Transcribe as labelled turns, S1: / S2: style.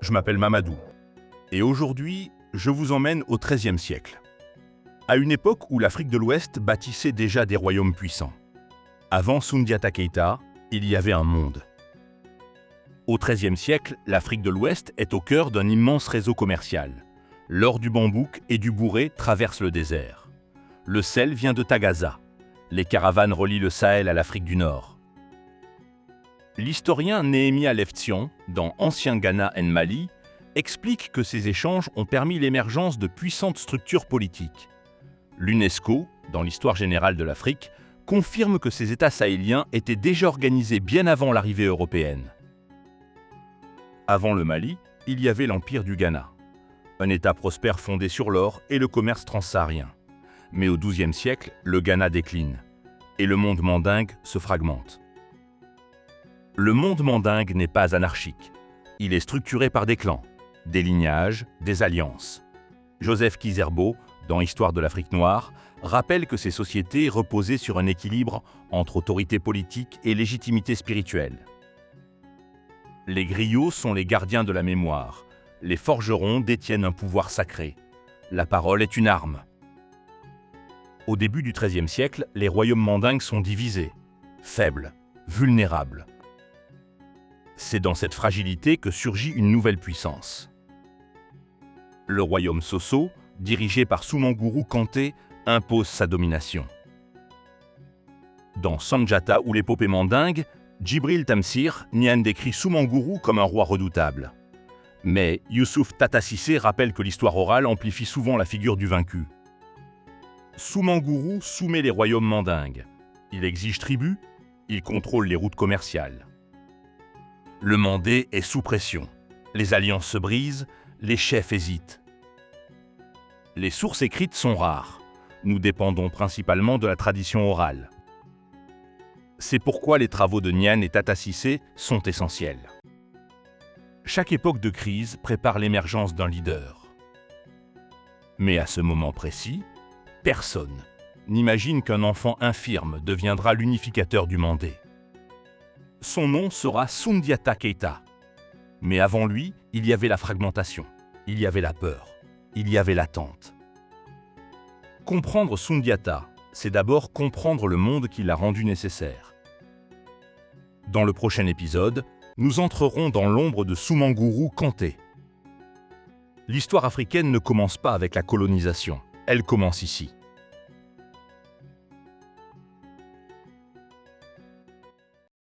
S1: Je m'appelle Mamadou. Et aujourd'hui, je vous emmène au XIIIe siècle. À une époque où l'Afrique de l'Ouest bâtissait déjà des royaumes puissants. Avant Soundiata Keita, il y avait un monde. Au XIIIe siècle, l'Afrique de l'Ouest est au cœur d'un immense réseau commercial. L'or du bambouk et du bourré traversent le désert. Le sel vient de Tagaza. Les caravanes relient le Sahel à l'Afrique du Nord. L'historien Nehemia Leftion, dans Ancien Ghana et Mali, explique que ces échanges ont permis l'émergence de puissantes structures politiques. L'UNESCO, dans l'histoire générale de l'Afrique, confirme que ces États sahéliens étaient déjà organisés bien avant l'arrivée européenne. Avant le Mali, il y avait l'Empire du Ghana, un État prospère fondé sur l'or et le commerce transsaharien. Mais au XIIe siècle, le Ghana décline, et le monde mandingue se fragmente. Le monde mandingue n'est pas anarchique. Il est structuré par des clans, des lignages, des alliances. Joseph Kizerbo, dans Histoire de l'Afrique noire, rappelle que ces sociétés reposaient sur un équilibre entre autorité politique et légitimité spirituelle. Les griots sont les gardiens de la mémoire. Les forgerons détiennent un pouvoir sacré. La parole est une arme. Au début du XIIIe siècle, les royaumes mandingues sont divisés, faibles, vulnérables. C'est dans cette fragilité que surgit une nouvelle puissance. Le royaume Sosso, dirigé par Soumanguru Kanté, impose sa domination. Dans Sanjata ou l'épopée mandingue, Djibril Tamsir Niane décrit Soumanguru comme un roi redoutable. Mais Youssouf Tata Cissé rappelle que l'histoire orale amplifie souvent la figure du vaincu. Soumanguru soumet les royaumes mandingues. Il exige tribut, il contrôle les routes commerciales. Le Mandé est sous pression. Les alliances se brisent, les chefs hésitent. Les sources écrites sont rares. Nous dépendons principalement de la tradition orale. C'est pourquoi les travaux de Niane et Tata Cissé sont essentiels. Chaque époque de crise prépare l'émergence d'un leader. Mais à ce moment précis, personne n'imagine qu'un enfant infirme deviendra l'unificateur du Mandé. Son nom sera Soundiata Keita. Mais avant lui, il y avait la fragmentation, il y avait la peur, il y avait l'attente. Comprendre Soundiata, c'est d'abord comprendre le monde qui l'a rendu nécessaire. Dans le prochain épisode, nous entrerons dans l'ombre de Soumanguru Kanté. L'histoire africaine ne commence pas avec la colonisation, elle commence ici.